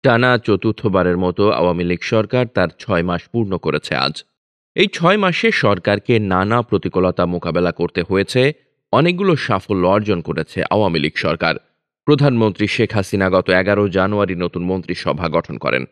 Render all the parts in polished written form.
টানা চতুর্থবারের মতো আওয়ামী লীগ সরকার তার ৬ মাস পূর্ণ করেছে আজ। এই ৬ মাসে সরকারকে নানা প্রতিকূলতা মোকাবেলা করতে হয়েছে। অনেকগুলো সাফল্য অর্জন করেছে আওয়ামী লীগ সরকার। প্রধানমন্ত্রী শেখ হাসিনা গত ১১ জানুয়ারি নতুন মন্ত্রিসভা গঠন করেন।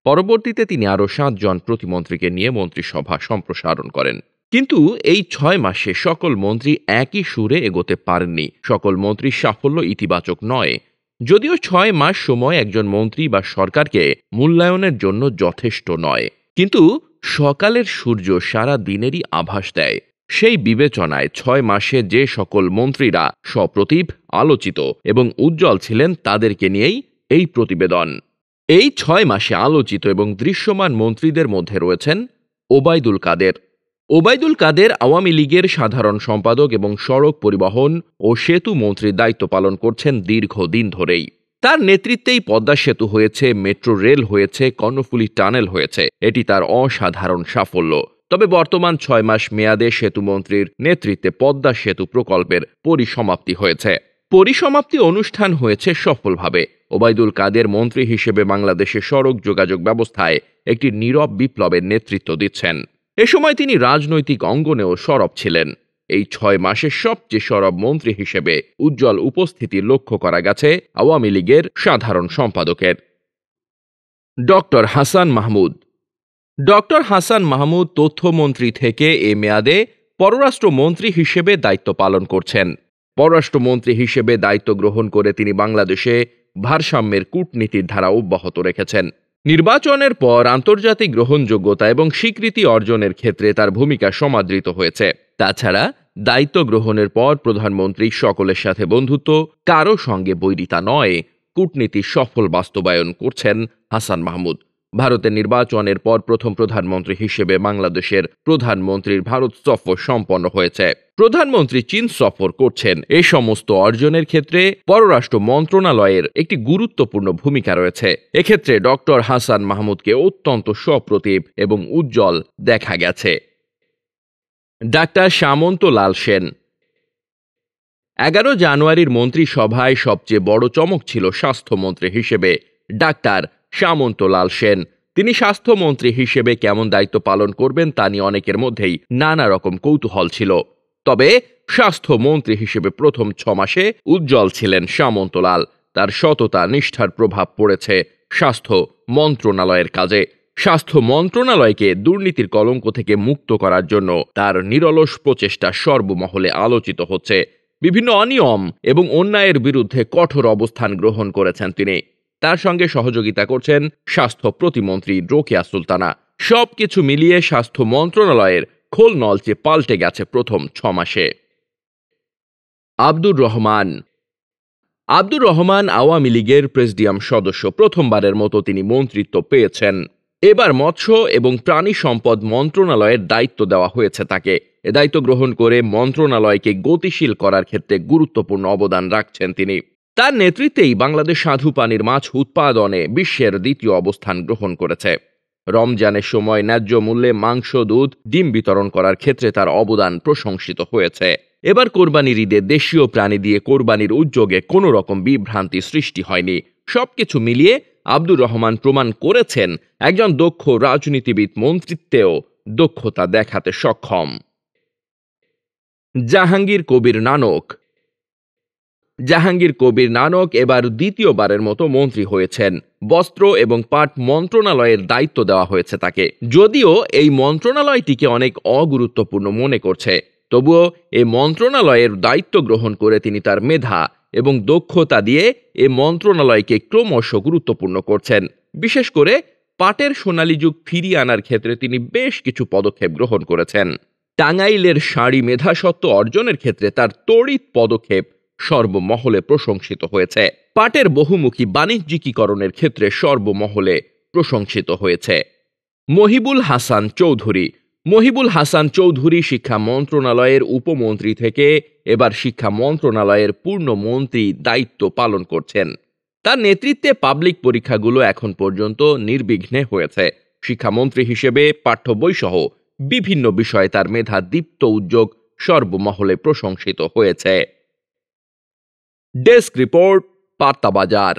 পরবর্তীতে তিনি আরও ৭ জন প্রতিমন্ত্রীকে নিয়ে মন্ত্রিসভা সম্প্রসারণ করেন। কিন্তু এই ৬ মাসে সকল মন্ত্রী একই সুরে এগোতে পারেননি। সকল মন্ত্রীর সাফল্য ইতিবাচক নয়। যদিও ৬ মাস সময় একজন মন্ত্রী বা সরকারকে মূল্যায়নের জন্য যথেষ্ট নয়, কিন্তু সকালের সূর্য সারা দিনেরই আভাস দেয়। সেই বিবেচনায় ৬ মাসে যে সকল মন্ত্রীরা সপ্রতিভ, আলোচিত এবং উজ্জ্বল ছিলেন তাদেরকে নিয়েই এই প্রতিবেদন। এই ৬ মাসে আলোচিত এবং দৃশ্যমান মন্ত্রীদের মধ্যে রয়েছেন ওবায়দুল কাদের। ওবায়দুল কাদের আওয়ামী লীগের সাধারণ সম্পাদক এবং সড়ক পরিবহন ও সেতু মন্ত্রীর দায়িত্ব পালন করছেন দীর্ঘদিন ধরেই। তার নেতৃত্বেই পদ্মা সেতু হয়েছে, মেট্রো রেল হয়েছে, কর্ণফুলী টানেল হয়েছে। এটি তার অসাধারণ সাফল্য। তবে বর্তমান ৬ মাস মেয়াদে সেতুমন্ত্রীর নেতৃত্বে পদ্মা সেতু প্রকল্পের পরিসমাপ্তি হয়েছে। পরিসমাপ্তি অনুষ্ঠান হয়েছে সফলভাবে। ওবায়দুল কাদের মন্ত্রী হিসেবে বাংলাদেশের সড়ক যোগাযোগ ব্যবস্থায় একটি নীরব বিপ্লবের নেতৃত্ব দিচ্ছেন। এ সময় তিনি রাজনৈতিক অঙ্গনেও সরব ছিলেন। এই ৬ মাসের সবচেয়ে সরব মন্ত্রী হিসেবে উজ্জ্বল উপস্থিতি লক্ষ্য করা গেছে আওয়ামী লীগের সাধারণ সম্পাদকের। ডক্টর হাসান মাহমুদ। ডক্টর হাসান মাহমুদ তথ্যমন্ত্রী থেকে এ মেয়াদে পররাষ্ট্রমন্ত্রী হিসেবে দায়িত্ব পালন করছেন। পররাষ্ট্রমন্ত্রী হিসেবে দায়িত্ব গ্রহণ করে তিনি বাংলাদেশে ভারসাম্যের কূটনীতির ধারা অব্যাহত রেখেছেন। নির্বাচনের পর আন্তর্জাতিক গ্রহণযোগ্যতা এবং স্বীকৃতি অর্জনের ক্ষেত্রে তার ভূমিকা সমাদৃত হয়েছে। তাছাড়া দায়িত্ব গ্রহণের পর প্রধানমন্ত্রী সকলের সাথে বন্ধুত্ব, কারো সঙ্গে বৈরিতা নয়, কূটনীতির সফল বাস্তবায়ন করছেন হাসান মাহমুদ। ভারতের নির্বাচনের পর প্রথম প্রধানমন্ত্রী হিসেবে বাংলাদেশের প্রধানমন্ত্রীর ভারত সফর সম্পন্ন হয়েছে। প্রধানমন্ত্রী চীন সফর করছেন। এই সমস্ত অর্জনের ক্ষেত্রে পররাষ্ট্র মন্ত্রণালয়ের একটি গুরুত্বপূর্ণ ভূমিকা রয়েছে। এক্ষেত্রে ডক্টর হাসান মাহমুদকে অত্যন্ত সপ্রতিভ এবং উজ্জ্বল দেখা গেছে। ডাক্তার সামন্ত লাল সেন। ১১ জানুয়ারির মন্ত্রিসভায় সবচেয়ে বড় চমক ছিল স্বাস্থ্যমন্ত্রী হিসেবে ডাক্তার সামন্ত লাল সেন। তিনি স্বাস্থ্যমন্ত্রী হিসেবে কেমন দায়িত্ব পালন করবেন তা নিয়ে অনেকের মধ্যেই নানা রকম কৌতূহল ছিল। তবে স্বাস্থ্যমন্ত্রী হিসেবে প্রথম ৬ মাসে উজ্জ্বল ছিলেন সামন্তলাল। তার সততা, নিষ্ঠার প্রভাব পড়েছে স্বাস্থ্য মন্ত্রণালয়ের কাজে। স্বাস্থ্য মন্ত্রণালয়কে দুর্নীতির কলঙ্ক থেকে মুক্ত করার জন্য তার নিরলস প্রচেষ্টা সর্বমহলে আলোচিত হচ্ছে। বিভিন্ন অনিয়ম এবং অন্যায়ের বিরুদ্ধে কঠোর অবস্থান গ্রহণ করেছেন তিনি। তার সঙ্গে সহযোগিতা করছেন স্বাস্থ্য প্রতিমন্ত্রী রোকেয়া সুলতানা। সবকিছু মিলিয়ে স্বাস্থ্য মন্ত্রণালয়ের খোল নলচে পাল্টে গেছে প্রথম ৬ মাসে। আব্দুর রহমান। আব্দুর রহমান আওয়ামী লীগের প্রেসিডিয়াম সদস্য। প্রথমবারের মতো তিনি মন্ত্রিত্ব পেয়েছেন। এবার মৎস্য এবং প্রাণী সম্পদ মন্ত্রণালয়ের দায়িত্ব দেওয়া হয়েছে তাকে। এ দায়িত্ব গ্রহণ করে মন্ত্রণালয়কে গতিশীল করার ক্ষেত্রে গুরুত্বপূর্ণ অবদান রাখছেন তিনি। তার নেতৃত্বেই বাংলাদেশ স্বাদু পানির মাছ উৎপাদনে বিশ্বের দ্বিতীয় অবস্থান গ্রহণ করেছে। রমজানের সময় ন্যায্য মূল্যে মাংস, দুধ, ডিম বিতরণ করার ক্ষেত্রে তার অবদান প্রশংসিত হয়েছে। এবার কোরবানির ঈদে দেশীয় প্রাণী দিয়ে কোরবানির উদ্যোগে কোনো রকম বিভ্রান্তি সৃষ্টি হয়নি। সবকিছু মিলিয়ে আব্দুর রহমান প্রমাণ করেছেন একজন দক্ষ রাজনীতিবিদ মন্ত্রিত্বেও দক্ষতা দেখাতে সক্ষম। জাহাঙ্গীর কবির নানক। জাহাঙ্গীর কবির নানক এবার দ্বিতীয়বারের মতো মন্ত্রী হয়েছেন। বস্ত্র এবং পাট মন্ত্রণালয়ের দায়িত্ব দেওয়া হয়েছে তাকে। যদিও এই মন্ত্রণালয়টিকে অনেক অগুরুত্বপূর্ণ মনে করছে, তবুও এই মন্ত্রণালয়ের দায়িত্ব গ্রহণ করে তিনি তার মেধা এবং দক্ষতা দিয়ে এ মন্ত্রণালয়কে ক্রমশ গুরুত্বপূর্ণ করছেন। বিশেষ করে পাটের সোনালী যুগ ফিরিয়ে আনার ক্ষেত্রে তিনি বেশ কিছু পদক্ষেপ গ্রহণ করেছেন। টাঙ্গাইলের শাড়ি মেধাস্বত্ব অর্জনের ক্ষেত্রে তার তড়িৎ পদক্ষেপ সর্বমহলে প্রশংসিত হয়েছে। পাটের বহুমুখী বাণিজ্যিকীকরণের ক্ষেত্রে সর্বমহলে প্রশংসিত হয়েছে। মহিবুল হাসান চৌধুরী। মহিবুল হাসান চৌধুরী শিক্ষা মন্ত্রণালয়ের উপমন্ত্রী থেকে এবার শিক্ষা মন্ত্রণালয়ের পূর্ণ মন্ত্রী দায়িত্ব পালন করছেন। তার নেতৃত্বে পাবলিক পরীক্ষাগুলো এখন পর্যন্ত নির্বিঘ্নে হয়েছে। শিক্ষামন্ত্রী হিসেবে পাঠ্য বই সহ বিভিন্ন বিষয়ে তার মেধা দীপ্ত উদ্যোগ সর্বমহলে প্রশংসিত হয়েছে। Desk report, বার্তাবাজার।